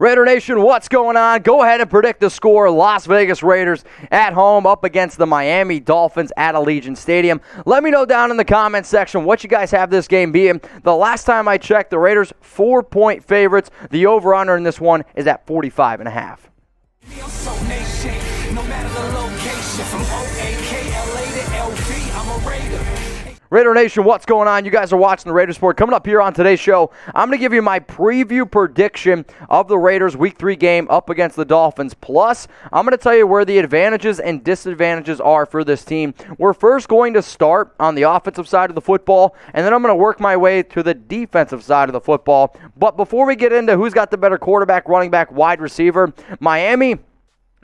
Raider Nation, what's going on? Go ahead and predict the score. Las Vegas Raiders at home up against the Miami Dolphins at Allegiant Stadium. Let me know down in the comments section what you guys have this game being. The last time I checked, the Raiders 4-point favorites. The over-under in this one is at 45.5. Raider Nation, what's going on? You guys are watching the Raiders Report. Coming up here on today's show, I'm going to give you my preview prediction of the Raiders Week 3 game up against the Dolphins. Plus, I'm going to tell you where the advantages and disadvantages are for this team. We're first going to start on the offensive side of the football, and then I'm going to work my way to the defensive side of the football. But before we get into who's got the better quarterback, running back, wide receiver, Miami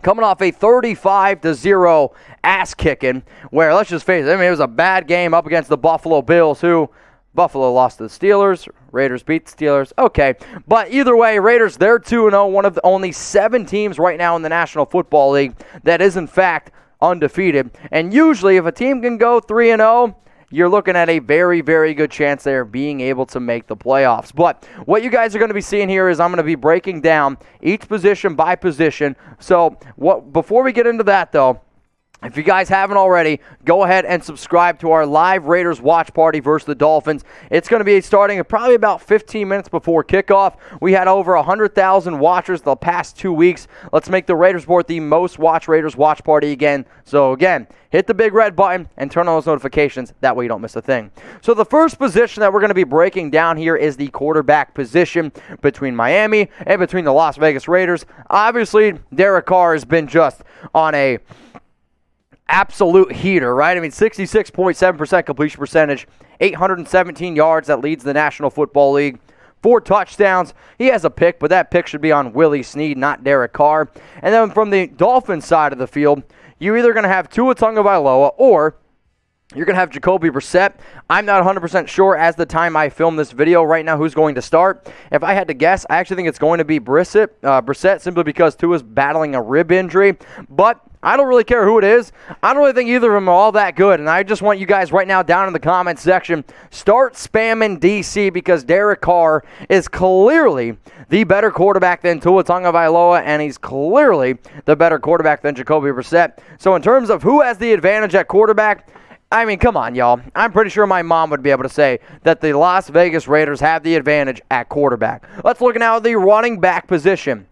coming off a 35-0 ass-kicking where, let's just face it, it was a bad game up against the Buffalo Bills, who Buffalo lost to the Steelers. Raiders beat the Steelers. Okay, but either way, Raiders, they're 2-0, one of the only 7 teams right now in the National Football League that is, in fact, undefeated. And usually, if a team can go 3-0, you're looking at a very, very good chance there of being able to make the playoffs. But what you guys are going to be seeing here is I'm going to be breaking down each position by position. So before we get into that, though, if you guys haven't already, go ahead and subscribe to our live Raiders watch party versus the Dolphins. It's going to be starting probably about 15 minutes before kickoff. We had over 100,000 watchers the past 2 weeks. Let's make the Raiders Report the most watched Raiders watch party again. So again, hit the big red button and turn on those notifications. That way you don't miss a thing. So the first position that we're going to be breaking down here is the quarterback position between Miami and between the Las Vegas Raiders. Obviously, Derek Carr has been just on a absolute heater, right? 66.7% completion percentage, 817 yards. That leads the National Football League. 4 touchdowns. He has a pick, but that pick should be on Willie Snead, not Derek Carr. And then from the Dolphins side of the field, you're either going to have Tua Tagovailoa or you're going to have Jacoby Brissett. I'm not 100% sure as the time I film this video right now who's going to start. If I had to guess, I actually think it's going to be Brissett simply because Tua's battling a rib injury. But I don't really care who it is. I don't really think either of them are all that good. And I just want you guys right now down in the comments section, start spamming DC because Derek Carr is clearly the better quarterback than Tua Tagovailoa, and he's clearly the better quarterback than Jacoby Brissett. So in terms of who has the advantage at quarterback, come on, y'all. I'm pretty sure my mom would be able to say that the Las Vegas Raiders have the advantage at quarterback. Let's look now at the running back position.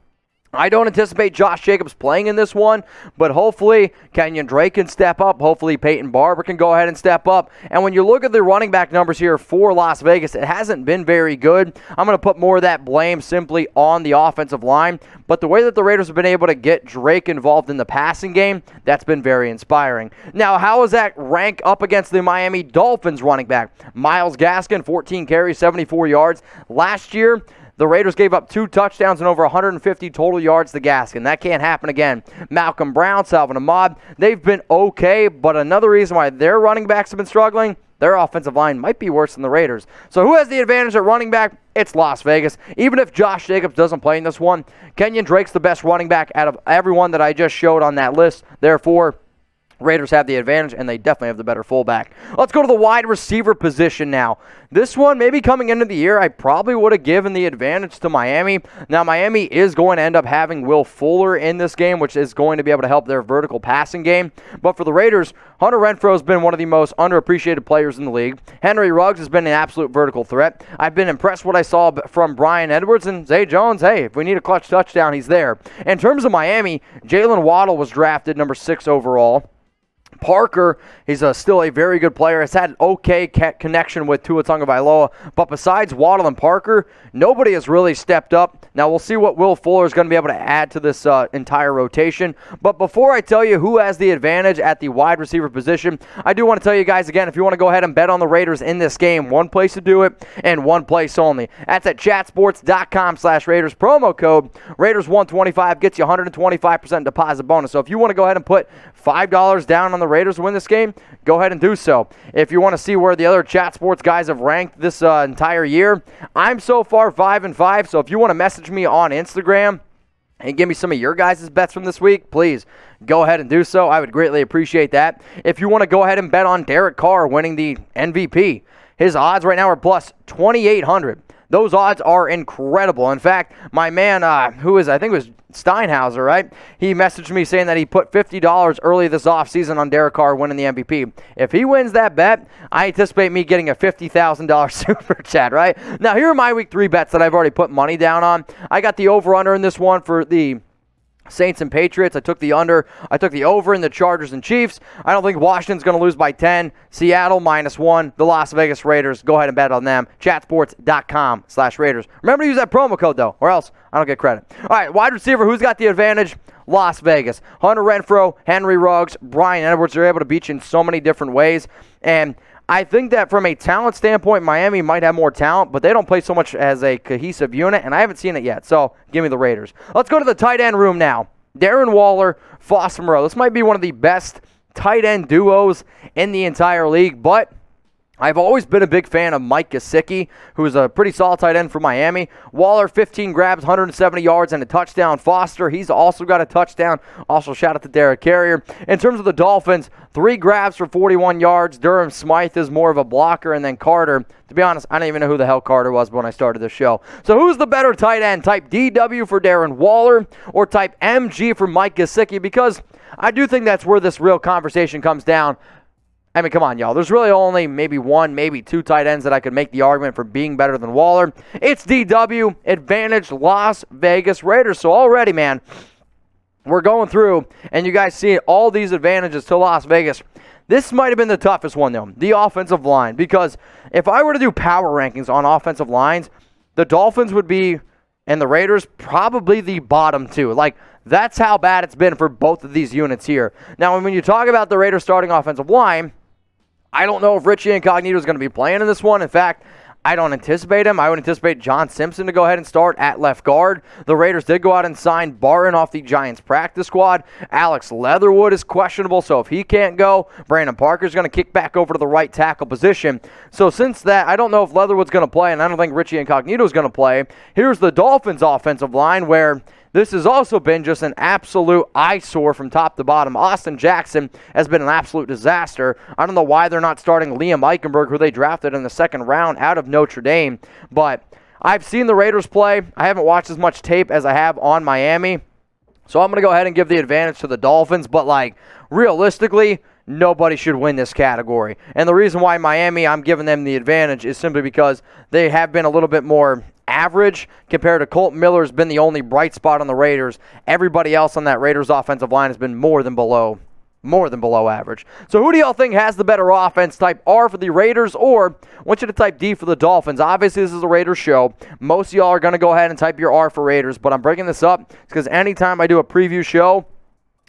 I don't anticipate Josh Jacobs playing in this one, but hopefully Kenyon Drake can step up. Hopefully Peyton Barber can go ahead and step up. And when you look at the running back numbers here for Las Vegas, it hasn't been very good. I'm going to put more of that blame simply on the offensive line. But the way that the Raiders have been able to get Drake involved in the passing game, that's been very inspiring. Now, how does that rank up against the Miami Dolphins running back? Myles Gaskin, 14 carries, 74 yards. Last year, the Raiders gave up 2 touchdowns and over 150 total yards to Gaskin. That can't happen again. Malcolm Brown, Salvin Ahmed, they've been okay, but another reason why their running backs have been struggling, their offensive line might be worse than the Raiders. So who has the advantage at running back? It's Las Vegas. Even if Josh Jacobs doesn't play in this one, Kenyon Drake's the best running back out of everyone that I just showed on that list. Therefore, Raiders have the advantage, and they definitely have the better fullback. Let's go to the wide receiver position now. This one, maybe coming into the year, I probably would have given the advantage to Miami. Now, Miami is going to end up having Will Fuller in this game, which is going to be able to help their vertical passing game. But for the Raiders, Hunter Renfrow has been one of the most underappreciated players in the league. Henry Ruggs has been an absolute vertical threat. I've been impressed what I saw from Brian Edwards, and Zay Jones, hey, if we need a clutch touchdown, he's there. In terms of Miami, Jalen Waddle was drafted number 6 overall. Parker, he's still a very good player. Has had an okay connection with Tua Tagovailoa. But besides Waddle and Parker, nobody has really stepped up. Now, we'll see what Will Fuller is going to be able to add to this entire rotation. But before I tell you who has the advantage at the wide receiver position, I do want to tell you guys again, if you want to go ahead and bet on the Raiders in this game, one place to do it and one place only. That's at chatsports.com/Raiders. Promo code Raiders125 gets you 125% deposit bonus. So if you want to go ahead and put $5 down on the Raiders to win this game, go ahead and do so. If you want to see where the other Chat Sports guys have ranked this entire year, I'm so far 5-5. So if you want to message me on Instagram and give me some of your guys' bets from this week, please go ahead and do so. I would greatly appreciate that. If you want to go ahead and bet on Derek Carr winning the MVP, his odds right now are plus 2,800. Those odds are incredible. In fact, my man, I think it was Steinhauser, right? He messaged me saying that he put $50 early this offseason on Derek Carr winning the MVP. If he wins that bet, I anticipate me getting a $50,000 super chat, right? Now, here are my week 3 bets that I've already put money down on. I got the over-under in this one for the Saints and Patriots. I took the under. I took the over in the Chargers and Chiefs. I don't think Washington's going to lose by 10. Seattle -1. The Las Vegas Raiders. Go ahead and bet on them. Chatsports.com/Raiders. Remember to use that promo code, though, or else I don't get credit. All right, wide receiver. Who's got the advantage? Las Vegas. Hunter Renfrow, Henry Ruggs, Bryan Edwards. They're able to beat you in so many different ways. And I think that from a talent standpoint, Miami might have more talent, but they don't play so much as a cohesive unit, and I haven't seen it yet, so give me the Raiders. Let's go to the tight end room now. Darren Waller, Foster Moreau. This might be one of the best tight end duos in the entire league, but I've always been a big fan of Mike Gesicki, who is a pretty solid tight end for Miami. Waller, 15 grabs, 170 yards, and a touchdown. Foster, he's also got a touchdown. Also, shout out to Derek Carr. In terms of the Dolphins, 3 grabs for 41 yards. Durham Smythe is more of a blocker, and then Carter. To be honest, I don't even know who the hell Carter was when I started the show. So who's the better tight end? Type DW for Darren Waller or type MG for Mike Gesicki? Because I do think that's where this real conversation comes down. I mean, come on, y'all. There's really only maybe 1, maybe 2 tight ends that I could make the argument for being better than Waller. It's DW, advantage Las Vegas Raiders. So already, man, we're going through, and you guys see all these advantages to Las Vegas. This might have been the toughest one, though, the offensive line. Because if I were to do power rankings on offensive lines, the Dolphins would be, and the Raiders, probably the bottom 2. Like, that's how bad it's been for both of these units here. Now, when you talk about the Raiders starting offensive line, I don't know if Richie Incognito is going to be playing in this one. In fact, I don't anticipate him. I would anticipate John Simpson to go ahead and start at left guard. The Raiders did go out and sign Barton off the Giants practice squad. Alex Leatherwood is questionable, so if he can't go, Brandon Parker's going to kick back over to the right tackle position. So since that, I don't know if Leatherwood's going to play, and I don't think Richie Incognito is going to play. Here's the Dolphins' offensive line, where this has also been just an absolute eyesore from top to bottom. Austin Jackson has been an absolute disaster. I don't know why they're not starting Liam Eichenberg, who they drafted in the 2nd round out of Notre Dame. But I've seen the Raiders play. I haven't watched as much tape as I have on Miami. So I'm going to go ahead and give the advantage to the Dolphins. But, like, realistically, nobody should win this category. And the reason why Miami, I'm giving them the advantage is simply because they have been a little bit more average compared to Colton Miller has been the only bright spot on the Raiders. Everybody else on that Raiders offensive line has been more than below average. So who do y'all think has the better offense? Type R for the Raiders, or I want you to type D for the Dolphins. Obviously, this is a Raiders show. Most of y'all are going to go ahead and type your R for Raiders, but I'm bringing this up because anytime I do a preview show,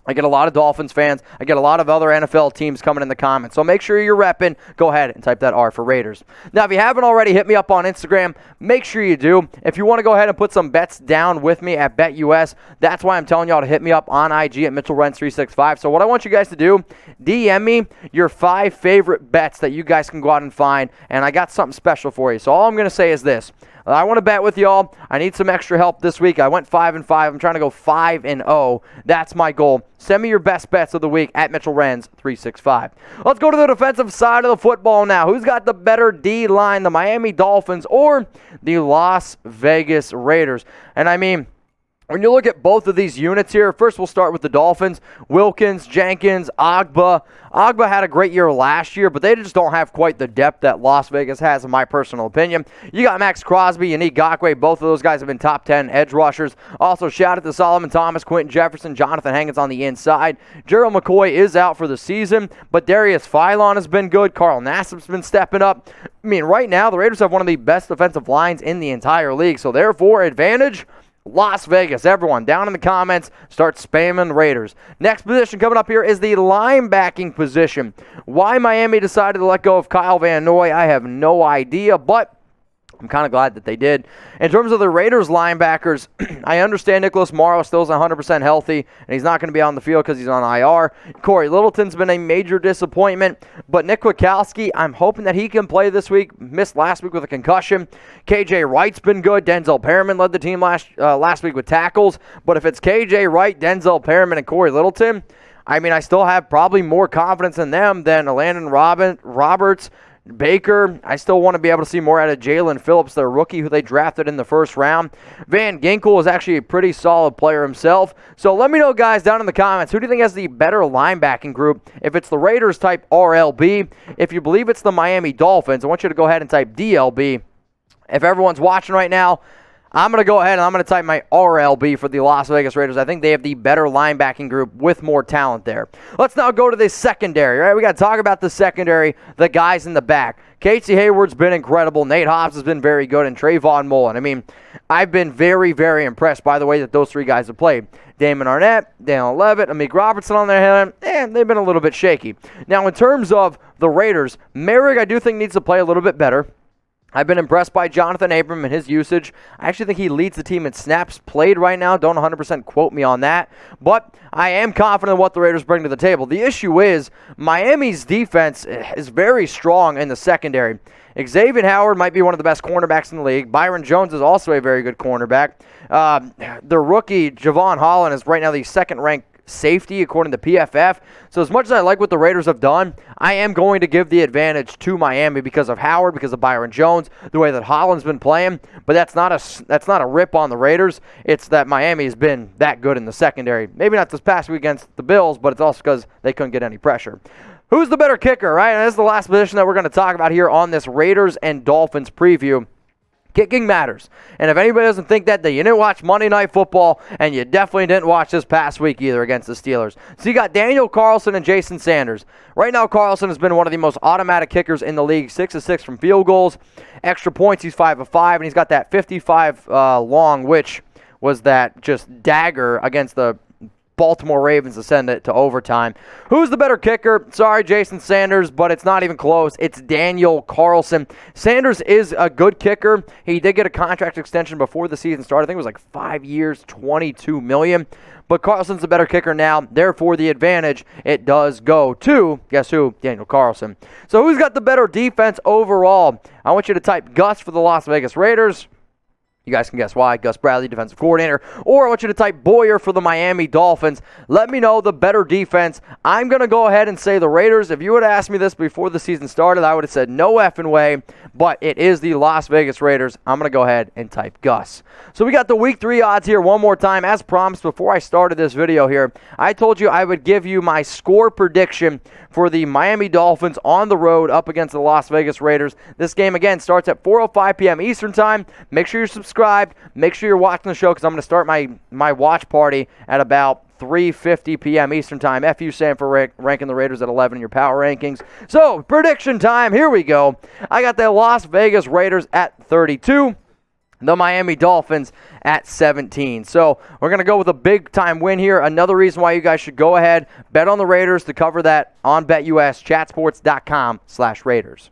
I get a lot of Dolphins fans. I get a lot of other NFL teams coming in the comments. So make sure you're repping. Go ahead and type that R for Raiders. Now, if you haven't already, hit me up on Instagram. Make sure you do. If you want to go ahead and put some bets down with me at BetUS, that's why I'm telling y'all to hit me up on IG at MitchellRenz365. So what I want you guys to do, DM me your 5 favorite bets that you guys can go out and find, and I got something special for you. So all I'm going to say is this. I want to bet with y'all. I need some extra help this week. I went 5-5. I'm trying to go 5-0. That's my goal. Send me your best bets of the week at MitchellRenz365. Let's go to the defensive side of the football now. Who's got the better D-line, the Miami Dolphins or the Las Vegas Raiders? And I mean, when you look at both of these units here, first we'll start with the Dolphins. Wilkins, Jenkins, Agba. Agba had a great year last year, but they just don't have quite the depth that Las Vegas has, in my personal opinion. You got Max Crosby, Yannick Ngakoue. Both of those guys have been top 10 edge rushers. Also, shout out to Solomon Thomas, Quentin Jefferson, Jonathan Hankins on the inside. Gerald McCoy is out for the season, but Darius Philon has been good. Carl Nassib's been stepping up. I mean, right now, the Raiders have one of the best defensive lines in the entire league, so therefore, advantage Las Vegas. Everyone, down in the comments, start spamming Raiders. Next position coming up here is the linebacking position. Why Miami decided to let go of Kyle Van Noy, I have no idea, but I'm kind of glad that they did. In terms of the Raiders linebackers, I understand Nicholas Morrow still is 100% healthy, and he's not going to be on the field because he's on IR. Corey Littleton's been a major disappointment, but Nick Kwiatkowski, I'm hoping that he can play this week. Missed last week with a concussion. KJ Wright's been good. Denzel Perriman led the team last week with tackles, but if it's KJ Wright, Denzel Perriman, and Corey Littleton, I mean, I still have probably more confidence in them than Landon Roberts, Baker, I still want to be able to see more out of Jalen Phillips, their rookie who they drafted in the first round. Van Ginkel is actually a pretty solid player himself. So let me know, guys, down in the comments, who do you think has the better linebacking group? If it's the Raiders, type RLB. If you believe it's the Miami Dolphins, I want you to go ahead and type DLB. If everyone's watching right now, I'm going to go ahead and I'm going to type my RLB for the Las Vegas Raiders. I think they have the better linebacking group with more talent there. Let's now go to the secondary. Right, we got to talk about the secondary, the guys in the back. Casey Hayward's been incredible. Nate Hobbs has been very good, and Trayvon Mullen. I mean, I've been very, very impressed by the way that those three guys have played. Damon Arnett, Daniel Levitt, Amik Robertson on their hand, and they've been a little bit shaky. Now, in terms of the Raiders, Merrick I do think needs to play a little bit better. I've been impressed by Jonathan Abram and his usage. I actually think he leads the team in snaps played right now. Don't 100% quote me on that. But I am confident in what the Raiders bring to the table. The issue is Miami's defense is very strong in the secondary. Xavier Howard might be one of the best cornerbacks in the league. Byron Jones is also a very good cornerback. The rookie, Javon Holland, is right now the second-ranked safety according to PFF. So as much as I like what the Raiders have done, I am going to give the advantage to Miami because of Howard, because of Byron Jones, the way that Holland's been playing. But that's not a rip on the Raiders. It's that Miami has been that good in the secondary. Maybe not this past week against the Bills, but it's also because they couldn't get any pressure. Who's the better kicker, right? And this is the last position that we're going to talk about here on this Raiders and Dolphins preview. Kicking matters. And if anybody doesn't think that, then you didn't watch Monday Night Football, and you definitely didn't watch this past week either against the Steelers. So you got Daniel Carlson and Jason Sanders. Right now, Carlson has been one of the most automatic kickers in the league, 6 of 6 from field goals. Extra points, he's 5 of 5, and he's got that 55 long, which was that just dagger against the Baltimore Ravens to send it to overtime. Who's the better kicker? Sorry, Jason Sanders, but it's not even close. It's Daniel Carlson. Sanders is a good kicker. He did get a contract extension before the season started. I think it was like 5 years, $22 million. But Carlson's a better kicker now. Therefore, the advantage, it does go to, guess who? Daniel Carlson. So who's got the better defense overall? I want you to type Gus for the Las Vegas Raiders. You guys can guess why. Gus Bradley, defensive coordinator. Or I want you to type Boyer for the Miami Dolphins. Let me know the better defense. I'm going to go ahead and say the Raiders. If you would have asked me this before the season started, I would have said no effing way. But it is the Las Vegas Raiders. I'm going to go ahead and type Gus. So we got the Week 3 odds here one more time. As promised before I started this video here, I told you I would give you my score prediction for the Miami Dolphins on the road up against the Las Vegas Raiders. This game, again, starts at 4:05 p.m. Eastern Time. Make sure you're subscribed. Make sure you're watching the show because I'm going to start my watch party at about 3:50 p.m. Eastern Time. FU Sam for ranking the Raiders at 11 in your power rankings. So, prediction time. Here we go. I got the Las Vegas Raiders at 32. The Miami Dolphins at 17. So we're going to go with a big-time win here. Another reason why you guys should go ahead, bet on the Raiders to cover that on BetUS, chatsports.com/Raiders.